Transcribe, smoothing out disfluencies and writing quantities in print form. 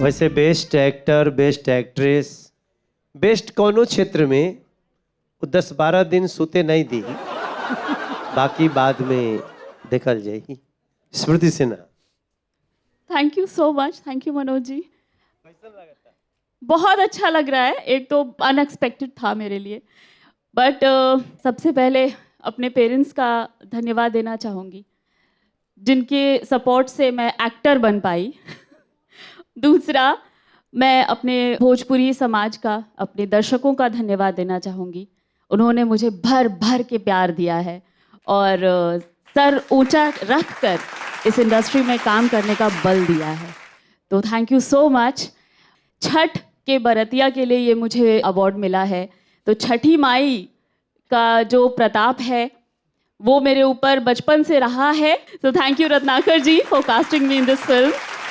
वैसे best actor, best actress, best कोनो क्षेत्र में 10-12 दिन सुते नहीं दी, बाकी बाद में देखल जाएगी। Smriti Sinha. Thank you so much, thank you Manoj ji. बहुत अच्छा लग रहा है, एक तो अनएक्सपेक्टेड था मेरे लिए, बट सबसे पहले अपने पेरेंट्स का धन्यवाद देना चाहूँगी, जिनके सपोर्ट से मैं एक्टर बन पाई। दूसरा, मैं अपने भोजपुरी समाज का, अपने दर्शकों का धन्यवाद देना चाहूँगी। उन्होंने मुझे भर भर के प्यार दिया है और सर ऊंचा रख कर इस इंडस्ट्री में काम करने का बल दिया है, तो thank you so much. Chhath के बरतिया के लिए ये मुझे अवार्ड मिला है, तो छठी माई का जो प्रताप है वो मेरे ऊपर बचपन से रहा है। So thank you Ratnakar ji for casting me in this film.